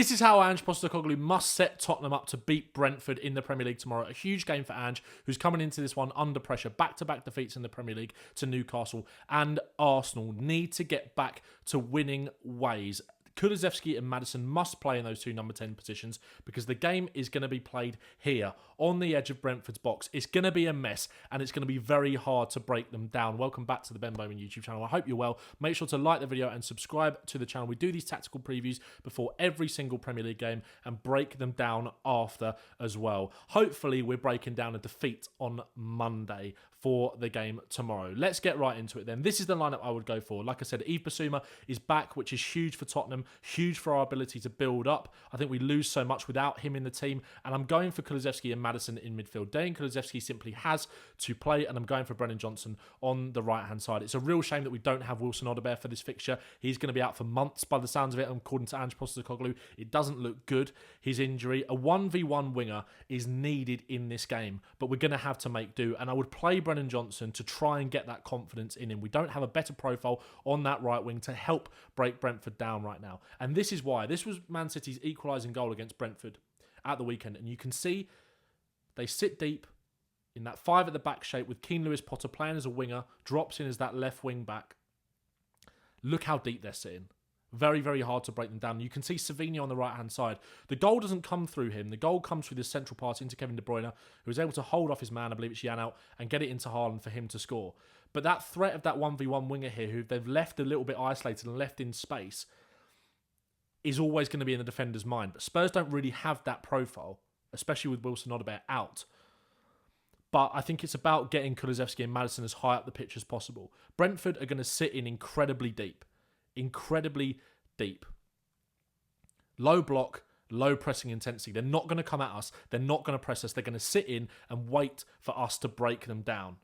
This is how Ange Postecoglou must set Tottenham up to beat Brentford in the Premier League tomorrow. A huge game for Ange, who's coming into this one under pressure. Back-to-back defeats in the Premier League to Newcastle, and Arsenal need to get back to winning ways. Kulusevski and Maddison must play in those two number 10 positions because the game is going to be played here on the edge of Brentford's box. It's going to be a mess and it's going to be very hard to break them down. Welcome back to the Ben Bowman YouTube channel. I hope you're well. Make sure to like the video and subscribe to the channel. We do these tactical previews before every single Premier League game and break them down after as well. Hopefully we're breaking down a defeat on Monday for the game tomorrow. Let's get right into it then. This is the lineup I would go for. Like I said, Yves Bissouma is back, which is huge for Tottenham, huge for our ability to build up. I think we lose so much without him in the team, and I'm going for Kulusevski and Maddison in midfield. Dejan Kulusevski simply has to play, and I'm going for Brennan Johnson on the right-hand side. It's a real shame that we don't have Wilson Odobert for this fixture. He's going to be out for months by the sounds of it, according to Ange Postecoglou. It doesn't look good, his injury. A 1v1 winger is needed in this game, but we're going to have to make do, and I would play Brennan Johnson to try and get that confidence in him. We don't have a better profile on that right wing to help break Brentford down right now. And this is why. This was Man City's equalising goal against Brentford at the weekend. And you can see they sit deep in that 5 at the back shape with Keane Lewis-Potter playing as a winger, drops in as that left wing back. Look how deep they're sitting. Very, very hard to break them down. You can see Savinho on the right-hand side. The goal doesn't come through him. The goal comes through the central pass into Kevin De Bruyne, who was able to hold off his man, I believe it's Jan out, and get it into Haaland for him to score. But that threat of that 1v1 winger here, who they've left a little bit isolated and left in space, is always going to be in the defender's mind. But Spurs don't really have that profile, especially with Wilson Odobert out. But I think it's about getting Kulusevski and Maddison as high up the pitch as possible. Brentford are going to sit in incredibly deep. Incredibly deep. Low block, low pressing intensity. They're not going to come at us. They're not going to press us. They're going to sit in and wait for us to break them down.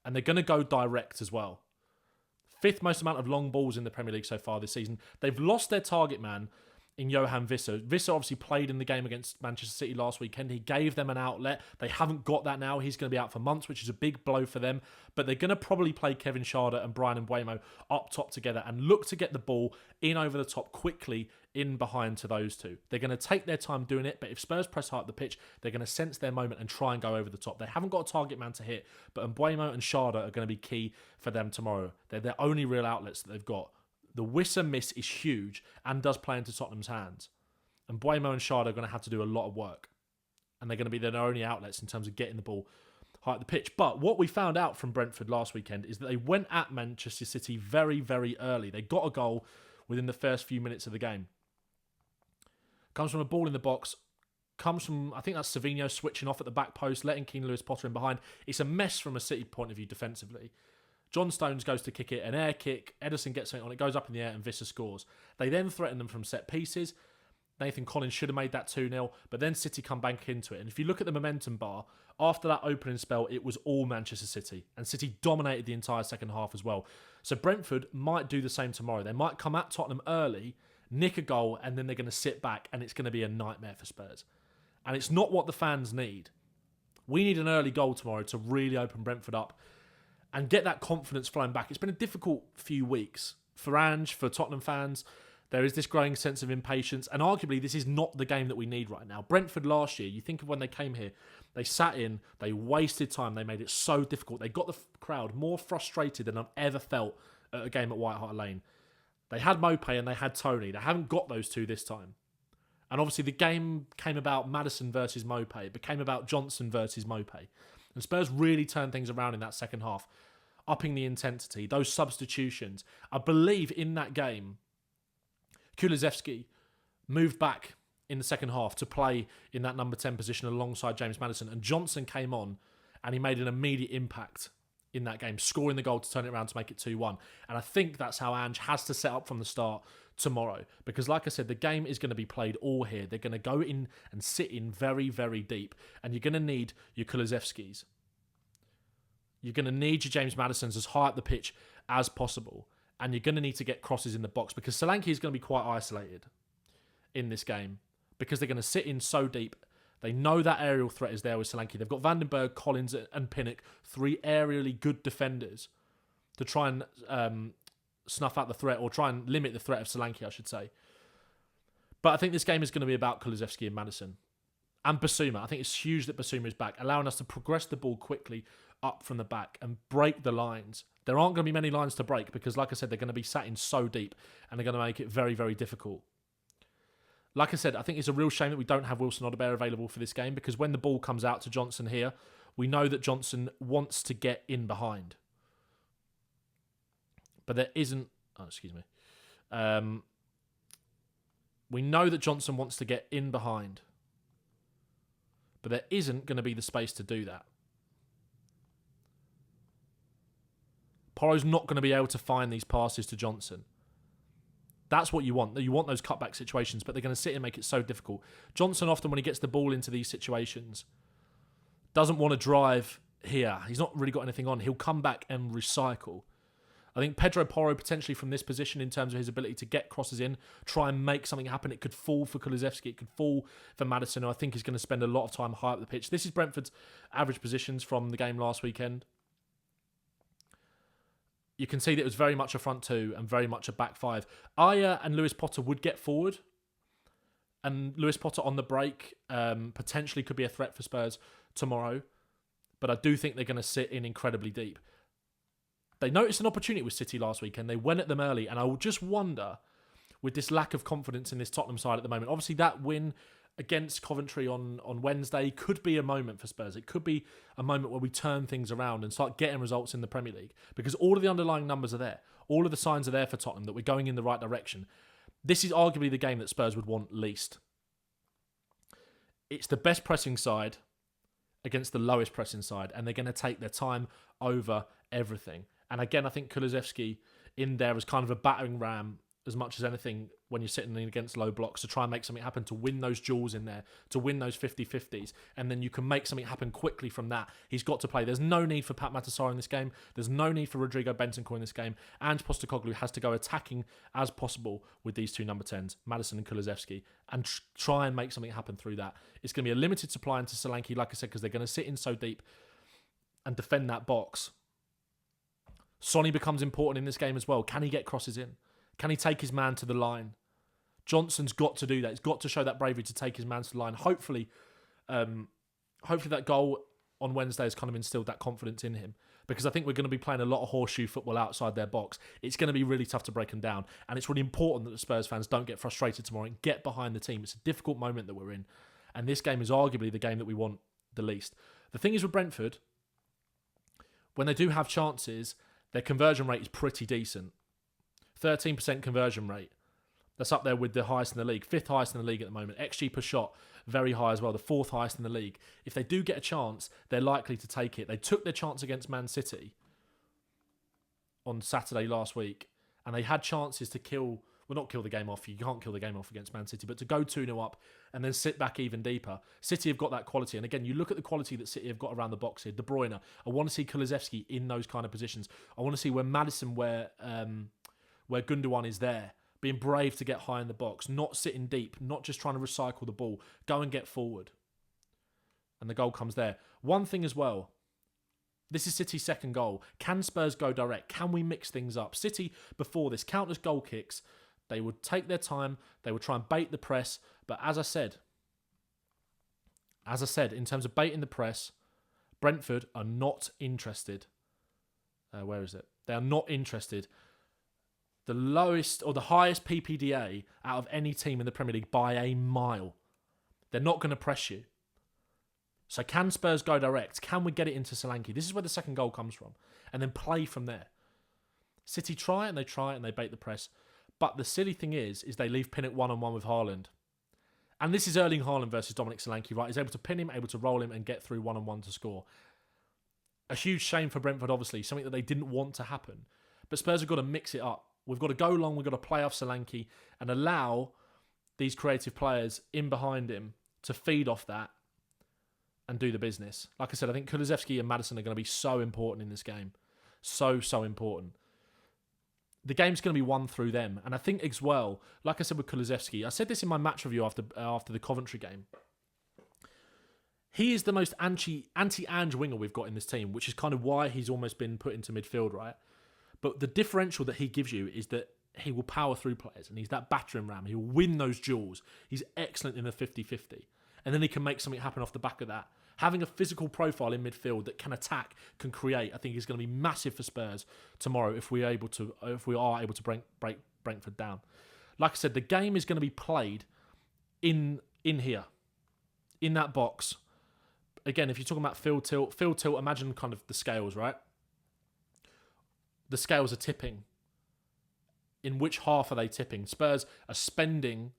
And they're going to go direct as well. 5th most amount of long balls in the Premier League so far this season. They've lost their target man in Johan Visser. Visser obviously played in the game against Manchester City last weekend. He gave them an outlet. They haven't got that now. He's going to be out for months, which is a big blow for them. But they're going to probably play Kevin Schade and Brian Mbeumo up top together and look to get the ball in over the top quickly in behind to those two. They're going to take their time doing it, but if Spurs press high up the pitch, they're going to sense their moment and try and go over the top. They haven't got a target man to hit, but Mbeumo and Schade are going to be key for them tomorrow. They're their only real outlets that they've got. The Wisser miss is huge and does play into Tottenham's hands. And Bowman and Schade are going to have to do a lot of work. And they're going to be their only outlets in terms of getting the ball high at the pitch. But what we found out from Brentford last weekend is that they went at Manchester City very, very early. They got a goal within the first few minutes of the game. Comes from a ball in the box. Comes from, I think that's Savinho switching off at the back post, letting Keane Lewis-Potter in behind. It's a mess from a City point of view defensively. John Stones goes to kick it, an air kick. Ederson gets something on it, goes up in the air, and Visser scores. They then threaten them from set pieces. Nathan Collins should have made that 2-0, but then City come back into it. And if you look at the momentum bar, after that opening spell, it was all Manchester City. And City dominated the entire second half as well. So Brentford might do the same tomorrow. They might come at Tottenham early, nick a goal, and then they're going to sit back, and it's going to be a nightmare for Spurs. And it's not what the fans need. We need an early goal tomorrow to really open Brentford up and get that confidence flowing back. It's been a difficult few weeks for Ange, for Tottenham fans. There is this growing sense of impatience, and arguably this is not the game that we need right now. Brentford last year, you think of when they came here, they sat in, they wasted time, they made it so difficult. They got the crowd more frustrated than I've ever felt at a game at White Hart Lane. They had Mopé and they had Tony. They haven't got those two this time. And obviously the game came about Maddison versus Mopé. It became about Johnson versus Mopé. And Spurs really turned things around in that second half, upping the intensity, those substitutions. I believe in that game, Kulusevski moved back in the second half to play in that number 10 position alongside James Maddison, and Johnson came on and he made an immediate impact in that game, scoring the goal to turn it around to make it 2-1. And I think that's how Ange has to set up from the start tomorrow, because like I said, the game is going to be played all here. They're going to go in and sit in very, very deep, and you're going to need your Kulusevskis. You're going to need your James Maddisons as high up the pitch as possible. And you're going to need to get crosses in the box, because Solanke is going to be quite isolated in this game because they're going to sit in so deep. They know that aerial threat is there with Solanke. They've got Vandenberg, Collins and Pinnock, 3 aerially good defenders to try and snuff out the threat, or try and limit the threat of Solanke, I should say. But I think this game is going to be about Kulusevski and Maddison. And Basuma. I think it's huge that Basuma is back, allowing us to progress the ball quickly up from the back and break the lines. There aren't going to be many lines to break because, like I said, they're going to be sat in so deep and they're going to make it very, very difficult. Like I said, I think it's a real shame that we don't have Wilson Odobert available for this game because when the ball comes out to Johnson here, we know that Johnson wants to get in behind. But there isn't... Oh, excuse me. We know that Johnson wants to get in behind. But there isn't going to be the space to do that. Porro's not going to be able to find these passes to Johnson. That's what you want. You want those cutback situations, but they're going to sit and make it so difficult. Johnson often, when he gets the ball into these situations, doesn't want to drive here. He's not really got anything on. He'll come back and recycle. I think Pedro Porro, potentially from this position in terms of his ability to get crosses in, try and make something happen. It could fall for Kulusevski. It could fall for Maddison, who I think is going to spend a lot of time high up the pitch. This is Brentford's average positions from the game last weekend. You can see that it was very much a front two and very much a back five. Aya and Lewis Potter would get forward. And Lewis Potter on the break potentially could be a threat for Spurs tomorrow. But I do think they're going to sit in incredibly deep. They noticed an opportunity with City last weekend. They went at them early. And I will just wonder, with this lack of confidence in this Tottenham side at the moment, obviously that win against Coventry on Wednesday could be a moment for Spurs. It could be a moment where we turn things around and start getting results in the Premier League. Because all of the underlying numbers are there. All of the signs are there for Tottenham that we're going in the right direction. This is arguably the game that Spurs would want least. It's the best pressing side against the lowest pressing side. And they're going to take their time over everything. And again, I think Kulusevski in there as kind of a battering ram as much as anything when you're sitting in against low blocks to try and make something happen, to win those duels in there, to win those 50-50s. And then you can make something happen quickly from that. He's got to play. There's no need for Pat Matasar in this game. There's no need for Rodrigo Bentancur in this game. Ange Postecoglou has to go attacking as possible with these two number 10s, Maddison and Kulusevski, and try and make something happen through that. It's going to be a limited supply into Solanke, like I said, because they're going to sit in so deep and defend that box. Sonny becomes important in this game as well. Can he get crosses in? Can he take his man to the line? Johnson's got to do that. He's got to show that bravery to take his man to the line. Hopefully that goal on Wednesday has kind of instilled that confidence in him, because I think we're going to be playing a lot of horseshoe football outside their box. It's going to be really tough to break them down, and it's really important that the Spurs fans don't get frustrated tomorrow and get behind the team. It's a difficult moment that we're in, and this game is arguably the game that we want the least. The thing is with Brentford, when they do have chances, their conversion rate is pretty decent. 13% conversion rate. That's up there with the highest in the league. 5th highest in the league at the moment. XG per shot, very high as well. The 4th highest in the league. If they do get a chance, they're likely to take it. They took their chance against Man City on Saturday last week. And they had chances to kill... Well, not kill the game off. You can't kill the game off against Man City. But to go 2-0 up and then sit back even deeper. City have got that quality. And again, you look at the quality that City have got around the box here. De Bruyne. I want to see Kulusevski in those kind of positions. I want to see where Maddison, where Gundogan is there. Being brave to get high in the box. Not sitting deep. Not just trying to recycle the ball. Go and get forward. And the goal comes there. One thing as well. This is City's second goal. Can Spurs go direct? Can we mix things up? City, before this, countless goal kicks. They would take their time. They would try and bait the press. But as I said, in terms of baiting the press, Brentford are not interested. Where is it? They are not interested. The lowest or the highest PPDA out of any team in the Premier League by a mile. They're not going to press you. So can Spurs go direct? Can we get it into Solanke? This is where the second goal comes from. And then play from there. City try and they bait the press. But the silly thing is they leave Pinnock one-on-one with Haaland. And this is Erling Haaland versus Dominic Solanke, right? He's able to pin him, able to roll him and get through one-on-one to score. A huge shame for Brentford, obviously. Something that they didn't want to happen. But Spurs have got to mix it up. We've got to go long, we've got to play off Solanke and allow these creative players in behind him to feed off that and do the business. Like I said, I think Kulusevski and Maddison are going to be so important in this game. So important. The game's going to be won through them. And I think as well, like I said with Kulusevski, I said this in my match review after the Coventry game. He is the most anti-Ange winger we've got in this team, which is kind of why he's almost been put into midfield, right? But the differential that he gives you is that he will power through players, and he's that battering ram. He'll win those duels. He's excellent in the 50-50. And then he can make something happen off the back of that. Having a physical profile in midfield that can attack, can create, I think is going to be massive for Spurs tomorrow if we are able to break Brentford down. Like I said, the game is going to be played in here, in that box. Again, if you're talking about field tilt, imagine kind of the scales, right? The scales are tipping. In which half are they tipping? Spurs are spending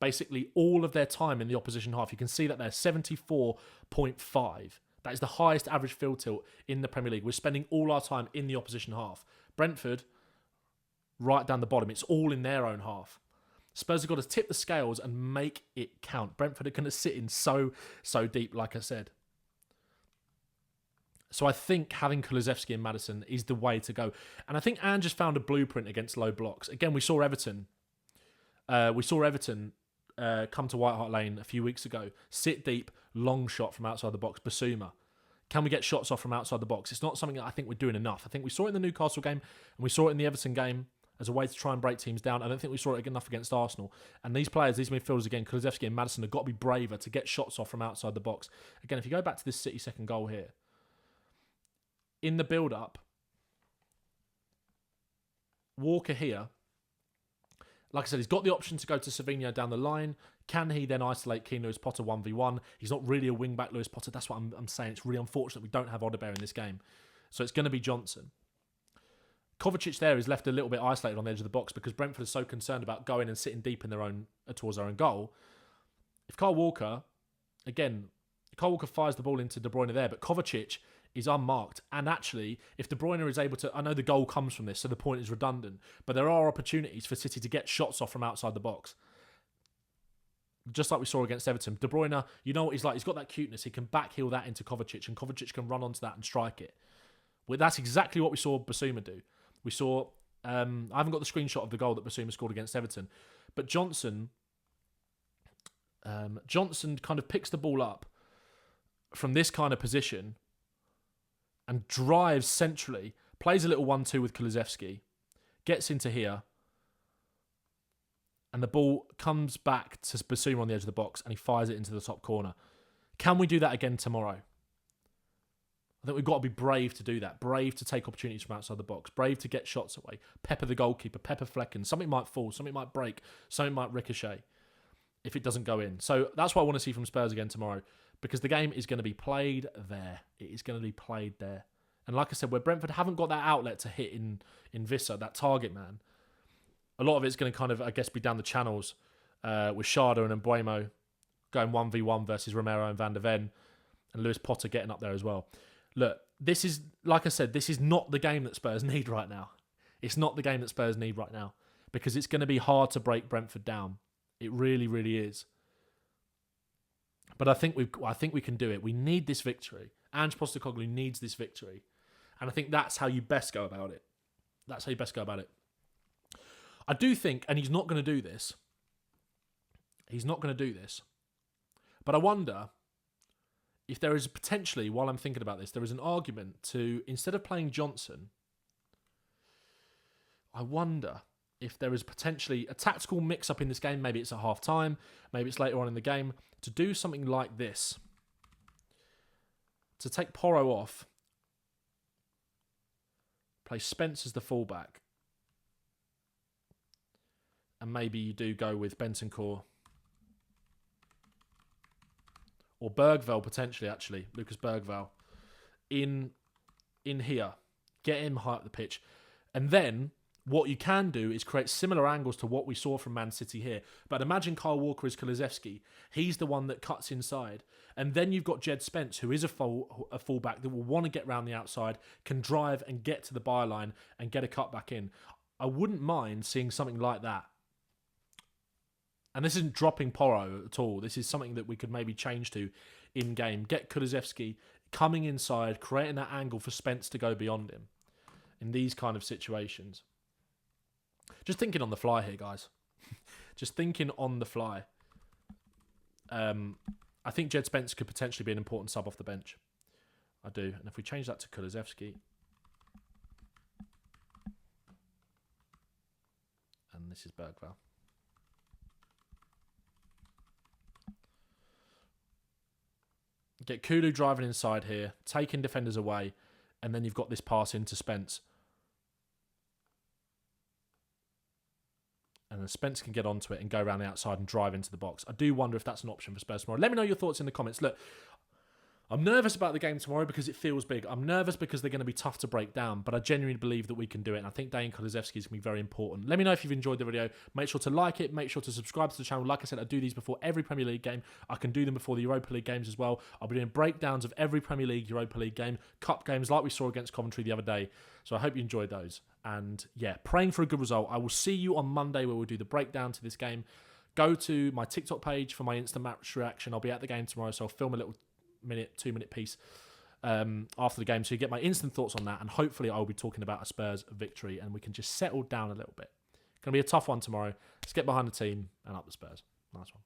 basically all of their time in the opposition half. You can see that they're 74.5. That is the highest average field tilt in the Premier League. We're spending all our time in the opposition half. Brentford, right down the bottom. It's all in their own half. Spurs have got to tip the scales and make it count. Brentford are going to sit in so deep, like I said. So I think having Kulusevski and Maddison is the way to go. And I think Ange has found a blueprint against low blocks. Again, we saw Everton. Come to White Hart Lane a few weeks ago. Sit deep, long shot from outside the box. Basuma. Can we get shots off from outside the box? It's not something that I think we're doing enough. I think we saw it in the Newcastle game and we saw it in the Everton game as a way to try and break teams down. I don't think we saw it enough against Arsenal. And these players, these midfielders again, Kulusevski and Maddison, have got to be braver to get shots off from outside the box. Again, if you go back to this City second goal here, in the build-up, Walker here, like I said, he's got the option to go to Savinho down the line. Can he then isolate Keane Lewis Potter 1v1? He's not really a wing-back Lewis Potter. That's what I'm saying. It's really unfortunate we don't have Odebear in this game. So it's going to be Johnson. Kovacic there is left a little bit isolated on the edge of the box because Brentford is so concerned about going and sitting deep in their own towards their own goal. If Kyle Walker fires the ball into De Bruyne there, but Kovacic is unmarked. And actually, if De Bruyne is able to... I know the goal comes from this, so the point is redundant. But there are opportunities for City to get shots off from outside the box. Just like we saw against Everton. De Bruyne, you know what he's like? He's got that cuteness. He can backheel that into Kovacic, and Kovacic can run onto that and strike it. Well, that's exactly what we saw Basuma do. We saw... I haven't got the screenshot of the goal that Basuma scored against Everton. But Johnson kind of picks the ball up from this kind of position and drives centrally, plays a little 1-2 with Kulusevski, gets into here, and the ball comes back to Basuma on the edge of the box, and he fires it into the top corner. Can we do that again tomorrow? I think we've got to be brave to do that. Brave to take opportunities from outside the box. Brave to get shots away. Pepper the goalkeeper. Pepper Flecken. Something might fall. Something might break. Something might ricochet if it doesn't go in. So that's what I want to see from Spurs again tomorrow, because the game is going to be played there. It is going to be played there. And like I said, where Brentford haven't got that outlet to hit in Vissa, that target man, a lot of it's going to kind of, I guess, be down the channels with Sharda and Mbuemo going 1v1 versus Romero and Van der Ven, and Lewis Potter getting up there as well. Look, this is, like I said, this is not the game that Spurs need right now. It's not the game that Spurs need right now, because it's going to be hard to break Brentford down. It really, really is. But I think we can do it. We need this victory. Ange Postecoglou needs this victory. And I think that's how you best go about it. That's how you best go about it. I do think, and he's not going to do this. He's not going to do this. But I wonder if there is potentially, while I'm thinking about this, there is an argument to, instead of playing Johnson, I wonder if there is potentially a tactical mix-up in this game. Maybe it's at half-time. Maybe it's later on in the game. To do something like this. To take Porro off. Play Spence as the fullback. And maybe you do go with Bentancur. Or Bergvall, potentially, actually. Lucas Bergvall. In here. Get him high up the pitch. And then, what you can do is create similar angles to what we saw from Man City here. But imagine Kyle Walker as Kulusevski. He's the one that cuts inside. And then you've got Jed Spence, who is a fullback that will want to get round the outside, can drive and get to the byline and get a cut back in. I wouldn't mind seeing something like that. And this isn't dropping Porro at all. This is something that we could maybe change to in-game. Get Kulusevski coming inside, creating that angle for Spence to go beyond him in these kind of situations. Just thinking on the fly here, guys. Just thinking on the fly. I think Jed Spence could potentially be an important sub off the bench. I do. And if we change that to Kulusevski. And this is Bergvall. Get Kulu driving inside here, taking defenders away, and then you've got this pass into Spence. And then Spence can get onto it and go around the outside and drive into the box. I do wonder if that's an option for Spurs tomorrow. Let me know your thoughts in the comments. Look, I'm nervous about the game tomorrow because it feels big. I'm nervous because they're going to be tough to break down, but I genuinely believe that we can do it, and I think Dejan Kulusevski is going to be very important. Let me know if you've enjoyed the video. Make sure to like it. Make sure to subscribe to the channel. Like I said, I do these before every Premier League game. I can do them before the Europa League games as well. I'll be doing breakdowns of every Premier League, Europa League game, cup games like we saw against Coventry the other day. So I hope you enjoyed those. And yeah, praying for a good result. I will see you on Monday where we'll do the breakdown to this game. Go to my TikTok page for my instant match reaction. I'll be at the game tomorrow, so I'll film a little 2-minute piece after the game, so you get my instant thoughts on that, and hopefully I'll be talking about a Spurs victory and we can just settle down a little bit. Going to be a tough one tomorrow. Let's get behind the team and up the Spurs. Nice one.